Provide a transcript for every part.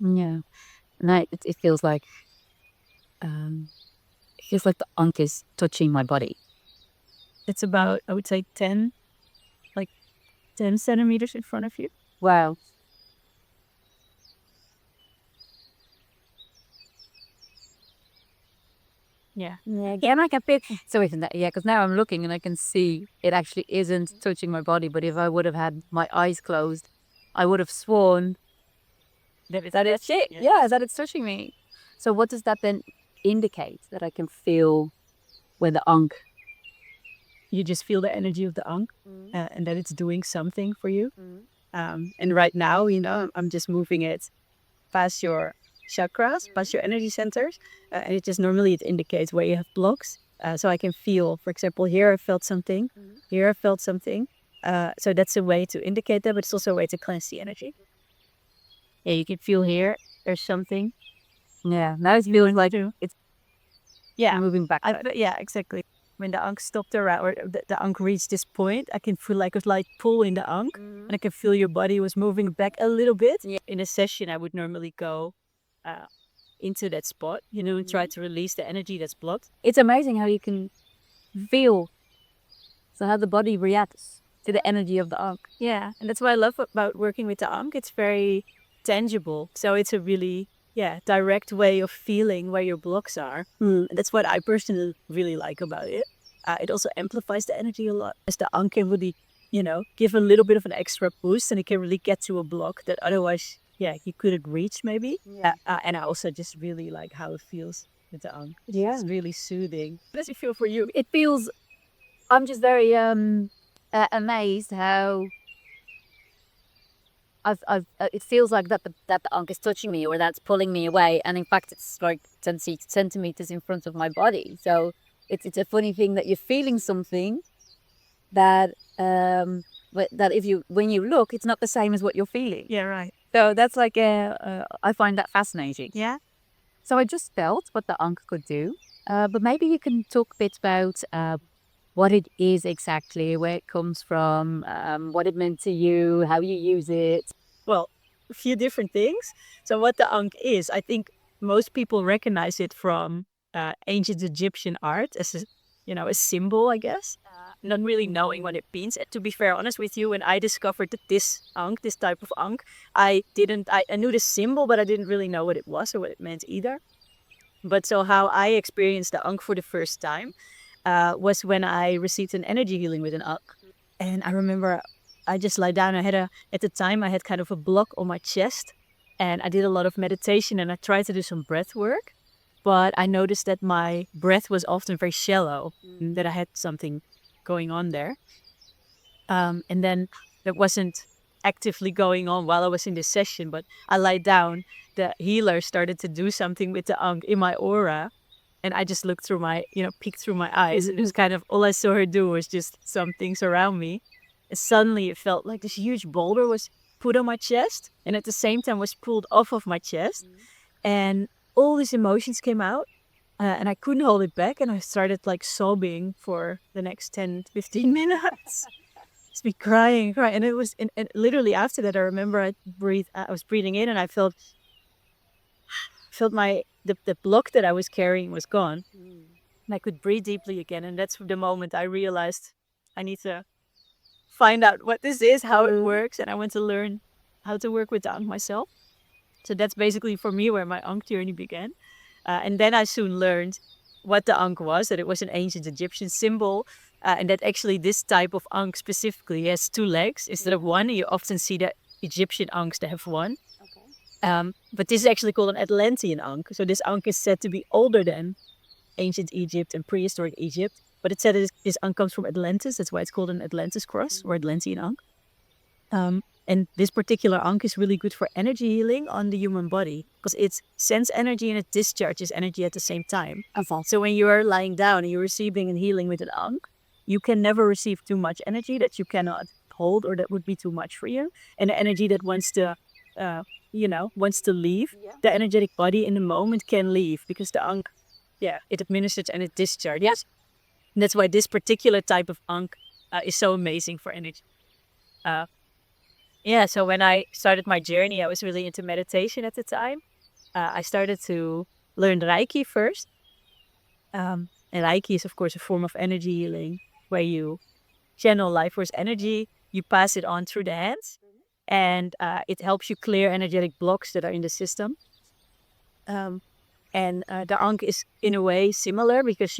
Yeah. And it feels like the Ankh is touching my body. It's about, I would say, 10 centimeters in front of you. Wow. Yeah. Yeah, and I can feel. So isn't that, yeah? Because now I'm looking and I can see it actually isn't touching my body. But if I would have had my eyes closed, I would have sworn That it's that it's touching. yeah, that it's touching me. So what does that then indicate? That I can feel when the Ankh. You just feel the energy of the Ankh, and that it's doing something for you. Mm. And right now, I'm just moving it past your chakras, past your energy centers, and it just normally it indicates where you have blocks. So I can feel, for example, here I felt something, here I felt something. So that's a way to indicate that, but it's also a way to cleanse the energy. Yeah, you can feel here there's something. Yeah, now it's feeling like it's Yeah, moving back. yeah, exactly. When the Ankh stopped around, or the Ankh reached this point, I can feel like a light pull in the Ankh, and I can feel your body was moving back a little bit. Yeah. In a session, I would normally go into that spot, and try to release the energy that's blocked. It's amazing how you can feel, so how the body reacts to the energy of the Ankh. Yeah, and that's what I love about working with the Ankh. It's very tangible, so it's a really direct way of feeling where your blocks are. And that's what I personally really like about it. It also amplifies the energy a lot, as the Ankh can really, give a little bit of an extra boost, and it can really get to a block that otherwise, you couldn't reach maybe. Yeah. And I also just really like how it feels with the Ankh. Yeah. It's really soothing. How does it feel for you? It feels. I'm just very amazed how it feels like that the Ankh is touching me, or that's pulling me away, and in fact it's like 10 centimeters in front of my body. So it's a funny thing that you're feeling something that that when you look, it's not the same as what you're feeling. Yeah, right. So that's like I find that fascinating. Yeah. So I just felt what the Ankh could do, but maybe you can talk a bit about what it is exactly, where it comes from, what it meant to you, how you use it. Well, a few different things. So what the Ankh is, I think most people recognize it from ancient Egyptian art as a symbol, I guess. Not really knowing what it means. And to be fair, honest with you, when I discovered that this Ankh, this type of Ankh, I knew the symbol, but I didn't really know what it was or what it meant either. But so how I experienced the Ankh for the first time was when I received an energy healing with an Ankh. And I remember I just lie down. At the time, I had kind of a block on my chest, and I did a lot of meditation, and I tried to do some breath work, but I noticed that my breath was often very shallow, that I had something going on there. And then that wasn't actively going on while I was in this session, but I lied down. The healer started to do something with the Ankh in my aura, and I just looked through peeked through my eyes. It was kind of all I saw her do was just some things around me. And suddenly it felt like this huge boulder was put on my chest, and at the same time was pulled off of my chest. And all these emotions came out, and I couldn't hold it back. And I started like sobbing for the next 10, 15 minutes. Just be crying. And it was, and literally after that, I remember I was breathing in, and I felt the block that I was carrying was gone. And I could breathe deeply again. And that's the moment I realized I need to find out what this is, how it works. And I want to learn how to work with the Ankh myself. So that's basically for me where my Ankh journey began. And then I soon learned what the Ankh was, that it was an ancient Egyptian symbol. And that actually this type of Ankh specifically has 2 legs instead of 1. You often see the Egyptian Ankhs that have 1. But this is actually called an Atlantean Ankh. So this Ankh is said to be older than ancient Egypt and prehistoric Egypt. But it's said that this Ankh comes from Atlantis. That's why it's called an Atlantis cross or Atlantean Ankh. And this particular Ankh is really good for energy healing on the human body because it sends energy and it discharges energy at the same time. So when you are lying down and you're receiving and healing with an Ankh, you can never receive too much energy that you cannot hold or that would be too much for you. And the energy that wants to leave, the energetic body in the moment can leave because the Ankh, it administers and it discharges. Yes. And that's why this particular type of Ankh is so amazing for energy. Yeah, so when I started my journey, I was really into meditation at the time. I started to learn Reiki first. And Reiki is, of course, a form of energy healing where you channel life force energy, you pass it on through the hands, and it helps you clear energetic blocks that are in the system. And the Ankh is, in a way, similar because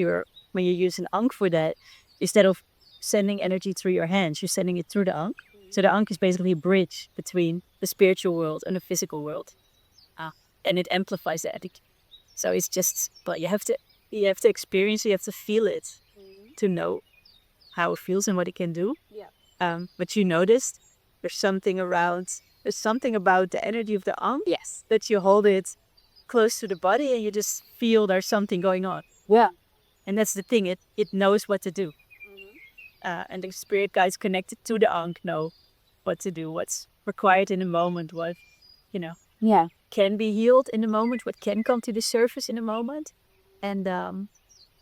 when you use an Ankh for that, instead of sending energy through your hands, you're sending it through the Ankh. So the Ankh is basically a bridge between the spiritual world and the physical world. And it amplifies the energy. So it's just, but you have to experience it, you have to feel it to know how it feels and what it can do. But you noticed there's something about the energy of the Ankh. Yes. That you hold it close to the body and you just feel there's something going on. Yeah. And that's the thing, it knows what to do. And the spirit guides connected to the Ankh know what to do, what's required in the moment, what, Yeah. can be healed in the moment, what can come to the surface in a moment. And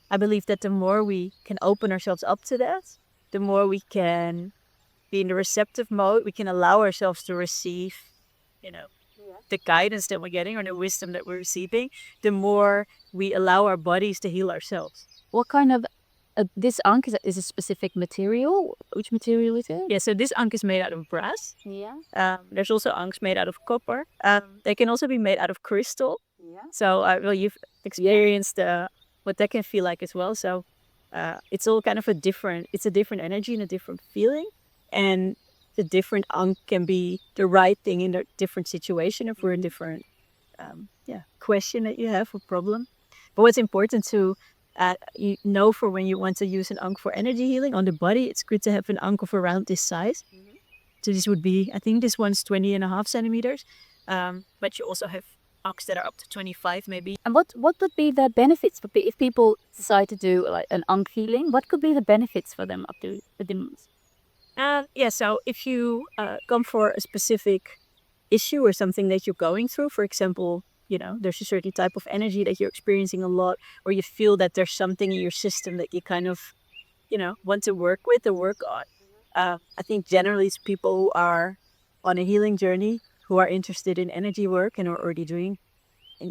I believe that the more we can open ourselves up to that, the more we can be in the receptive mode, we can allow ourselves to receive, the guidance that we're getting or the wisdom that we're receiving, the more we allow our bodies to heal ourselves. What kind of this Ankh is a specific material? Which material is it? Yeah, so this Ankh is made out of brass. Yeah. There's also Ankhs made out of copper. They can also be made out of crystal. Yeah. So you've experienced what that can feel like as well. So it's all kind of a different energy and a different feeling. And the different Ankh can be the right thing in a different situation or for a different question that you have or problem. But what's important to for when you want to use an Ankh for energy healing on the body, it's good to have an Ankh of around this size. So this would be, I think this one's 20.5 centimeters. But you also have Ankhs that are up to 25 maybe. And what would be the benefits if people decide to do like an Ankh healing? What could be the benefits for them up to the months? So if you come for a specific issue or something that you're going through, for example, there's a certain type of energy that you're experiencing a lot, or you feel that there's something in your system that you kind of, want to work with or work on. I think generally it's people who are on a healing journey, who are interested in energy work and are already doing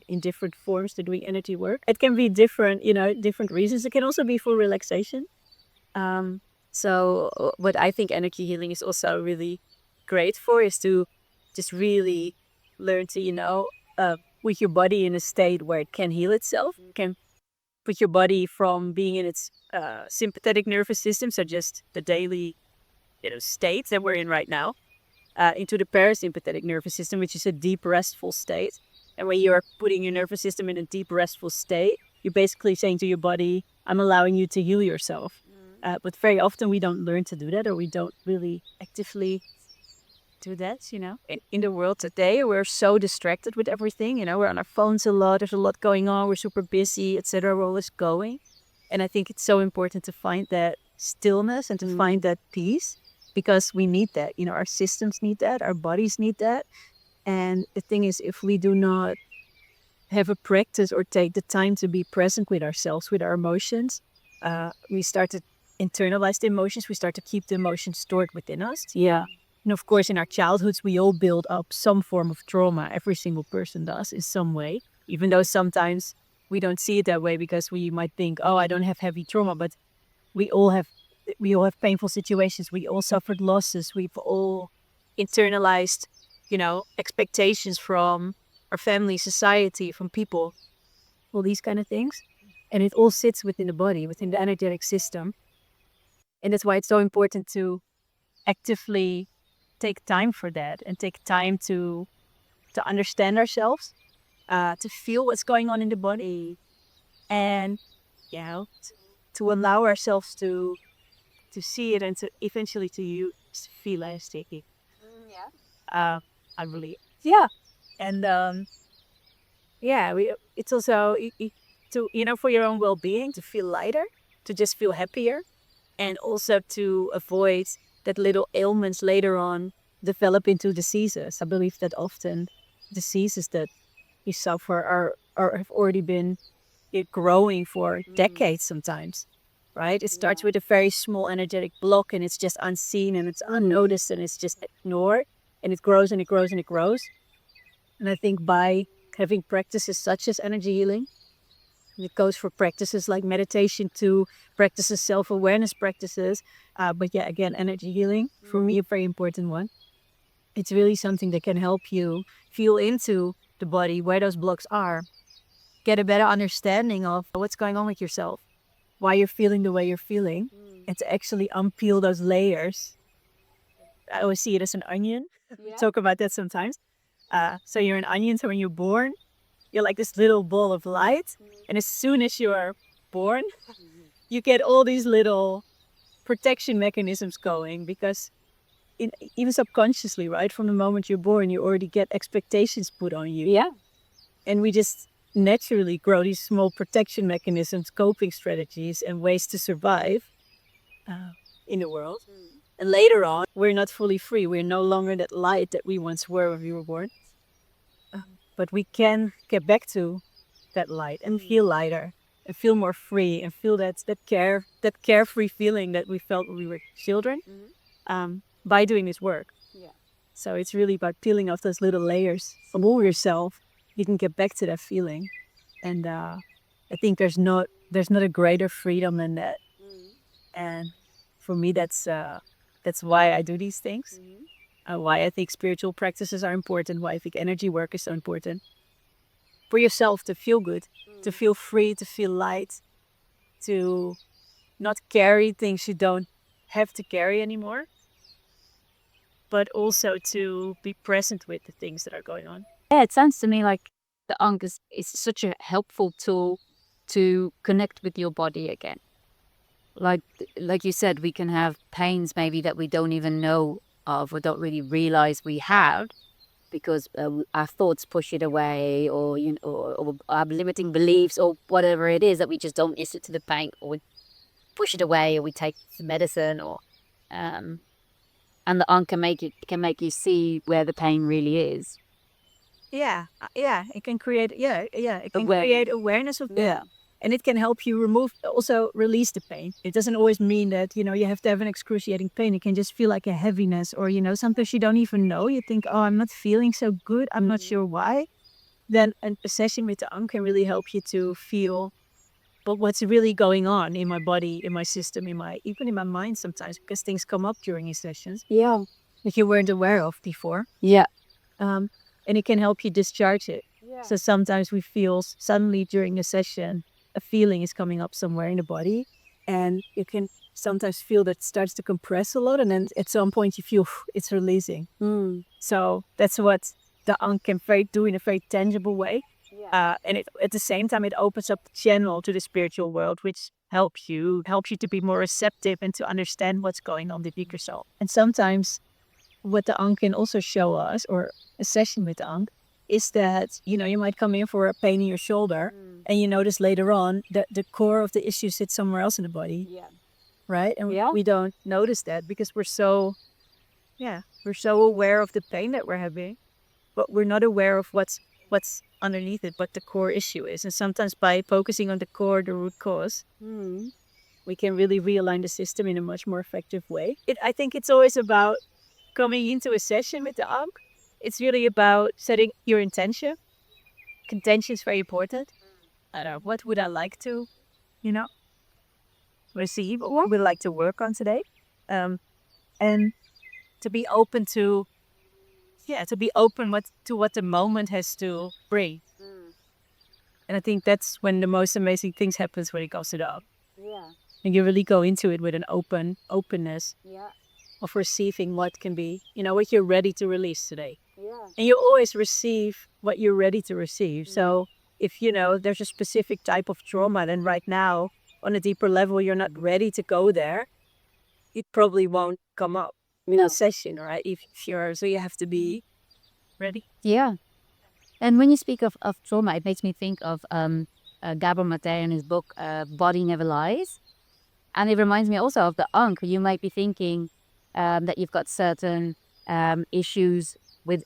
in different forms to doing energy work. It can be different, different reasons. It can also be for relaxation. So what I think energy healing is also really great for is to just really learn to, put your body in a state where it can heal itself. You can put your body from being in its sympathetic nervous system, so just the daily, state that we're in right now, into the parasympathetic nervous system, which is a deep restful state. And when you're putting your nervous system in a deep restful state, you're basically saying to your body, I'm allowing you to heal yourself. But very often we don't learn to do that, or we don't really actively do that, In the world today, we're so distracted with everything, we're on our phones a lot, there's a lot going on, we're super busy, etc. We're always going. And I think it's so important to find that stillness and to find that peace, because we need that, our systems need that, our bodies need that. And the thing is, if we do not have a practice or take the time to be present with ourselves, with our emotions, we start to internalize the emotions, we start to keep the emotions stored within us. Yeah. And of course, in our childhoods, we all build up some form of trauma. Every single person does in some way, even though sometimes we don't see it that way because we might think, oh, I don't have heavy trauma. But we all have painful situations. We all suffered losses. We've all internalized, expectations from our family, society, from people, all these kind of things. And it all sits within the body, within the energetic system. And that's why it's so important to actively take time for that and take time to understand ourselves, to feel what's going on in the body, and to allow ourselves to see it and to eventually to use feel as taking. I believe. Yeah. And it's also to for your own well-being, to feel lighter, to just feel happier, and also to avoid that little ailments later on develop into diseases. I believe that often diseases that we suffer are have already been growing for decades sometimes, right? It starts with a very small energetic block and it's just unseen and it's unnoticed and it's just ignored. and it grows and it grows and it grows. And I think by having practices such as energy healing, and it goes for practices like meditation to practices, self-awareness practices. But yeah, again, energy healing, for me, a very important one. It's really something that can help you feel into the body, where those blocks are, get a better understanding of what's going on with yourself, why you're feeling the way you're feeling, and to actually unpeel those layers. I always see it as an onion. We talk about that sometimes. So you're an onion, so when you're born, you're like this little ball of light. And as soon as you're born, you get all these little protection mechanisms going, because even subconsciously, right, from the moment you're born, you already get expectations put on you. Yeah. And we just naturally grow these small protection mechanisms, coping strategies, and ways to survive in the world. And later on, we're not fully free. We're no longer that light that we once were when we were born. But we can get back to that light and feel lighter and feel more free and feel that carefree feeling that we felt when we were children by doing this work. Yeah. So it's really about peeling off those little layers from all yourself. You can get back to that feeling. And I think there's not a greater freedom than that. And for me, that's why I do these things. Why I think spiritual practices are important, why I think energy work is so important. For yourself to feel good, to feel free, to feel light, to not carry things you don't have to carry anymore, but also to be present with the things that are going on. Yeah, it sounds to me like the Ankh is such a helpful tool to connect with your body again. Like you said, we can have pains maybe that we don't even know of or don't really realize we have, because our thoughts push it away, or or our limiting beliefs, or whatever it is, that we just don't listen to the pain, or we push it away, or we take medicine, or and the Ankh can make you see where the pain really is. Yeah, it can create Aware- create awareness of that. Yeah. And it can help you release the pain. It doesn't always mean that, you have to have an excruciating pain. It can just feel like a heaviness, or, sometimes you don't even know. You think, oh, I'm not feeling so good. I'm not sure why. Then a session with the Ankh can really help you to feel, but what's really going on in my body, in my system, even in my mind sometimes, because things come up during these sessions Yeah. that you weren't aware of before. Yeah. And it can help you discharge it. Yeah. So sometimes we feel suddenly during a session, a feeling is coming up somewhere in the body, and you can sometimes feel that it starts to compress a lot, and then at some point you feel it's releasing. So that's what the Ankh can do in a very tangible way. And at the same time, it opens up the channel to the spiritual world, which helps you to be more receptive and to understand what's going on with yourself. And sometimes what the Ankh can also show us, or a session with the Ankh, is that, you might come in for a pain in your shoulder, and you notice later on that the core of the issue sits somewhere else in the body. Yeah. Right? And Yeah. we don't notice that because we're so aware of the pain that we're having, but we're not aware of what's underneath it, what the core issue is. And sometimes by focusing on the core, the root cause, we can really realign the system in a much more effective way. I think it's always about coming into a session with the Ankh. It's really about setting your intention. Intention is very important. I don't know, what would I like to, receive, or what would I like to work on today? And to be open to what the moment has to bring. And I think that's when the most amazing things happens, when it comes to the Ankh. Yeah. And you really go into it with an openness Yeah. of receiving what can be, what you're ready to release today. Yeah. And you always receive what you're ready to receive. So if, there's a specific type of trauma, then right now, on a deeper level, you're not ready to go there, it probably won't come up in a session, right? So you have to be ready. Yeah. And when you speak of trauma, it makes me think of Gabor Mate in his book, Body Never Lies. And it reminds me also of the Ankh. You might be thinking that you've got certain issues with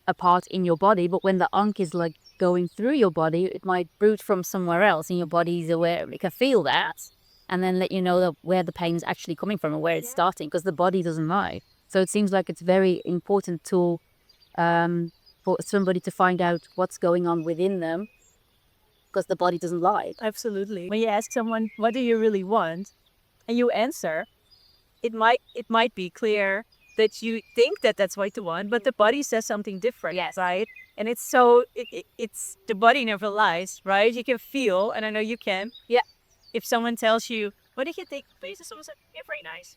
a part in your body, but when the Ankh is like going through your body, it might root from somewhere else, and your body is aware. It can feel that, and then let you know where the pain is actually coming from and where it's starting, because the body doesn't know. So it seems like it's a very important tool for somebody to find out what's going on within them, because the body doesn't lie. Absolutely. When you ask someone, what do you really want? And you answer, it might be clear that you think that that's what you want, but the body says something different, Yes. right? And it's the body never lies, right? You can feel, and I know you can. Yeah. If someone tells you, what did you think? Please, someone said, you're very nice.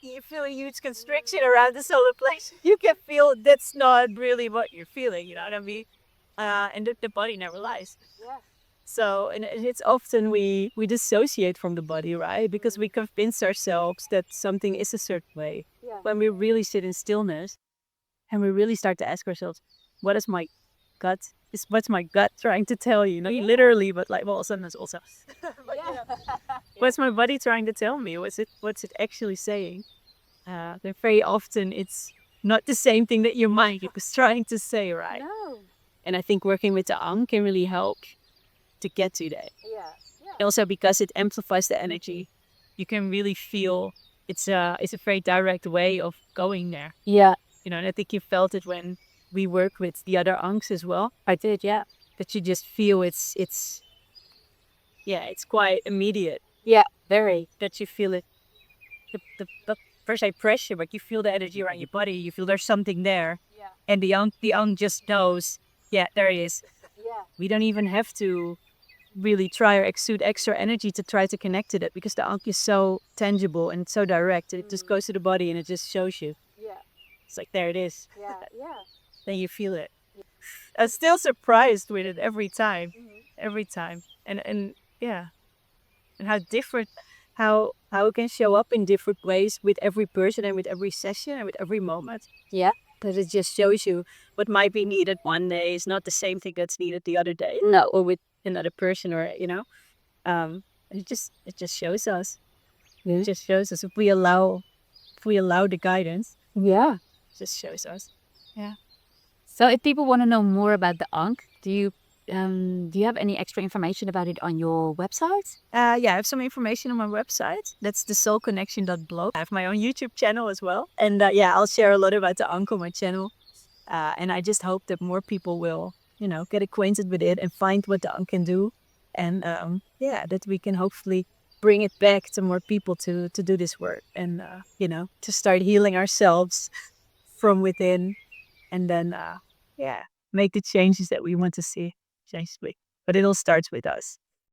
You feel a huge constriction around the solar plexus. You can feel that's not really what you're feeling, you know what I mean? And the body never lies. Yeah. So, and it's often we dissociate from the body, right? Because we convince ourselves that something is a certain way. Yeah. When we really sit in stillness and we really start to ask ourselves, what is my gut? What's my gut trying to tell you? Not literally, but like, well, sometimes also. What's my body trying to tell me? What's it actually saying? Then very often it's not the same thing that your mind is trying to say, right? No. And I think working with the Ankh can really help to get to that. Yeah. Also, because it amplifies the energy, you can really feel it's a very direct way of going there. Yeah. You know, and I think you felt it when we work with the other Ankhs as well. I did. Yeah. That you just feel it's quite immediate. Yeah. Very. That you feel it. The first I pressure, but you feel the energy around your body. You feel there's something there. Yeah. And the Ankh just knows, yeah, there it is. Yeah. We don't even have to really try or exude extra energy to try to connect to it, because the Ankh is so tangible and so direct. It just goes to the body and it just shows you. Yeah. It's like, there it is. Yeah. Yeah. Then you feel it. I'm still surprised with it every time. Every time. And yeah. And how different, how it can show up in different ways with every person and with every session and with every moment. Yeah. That it just shows you what might be needed one day is not the same thing that's needed the other day. No. Or with another person, or it just shows us. Yeah. It just shows us if we allow the guidance. Yeah. It just shows us. So if people want to know more about the Ankh, do you have any extra information about it on your website? I have some information on my website. That's thesoulconnection.blog. I have my own YouTube channel as well. And I'll share a lot about the Ankh on my channel. And I just hope that more people will, get acquainted with it and find what the Ankh can do. And that we can hopefully bring it back to more people to do this work. And, to start healing ourselves from within. And then, make the changes that we want to see. But it all starts with us.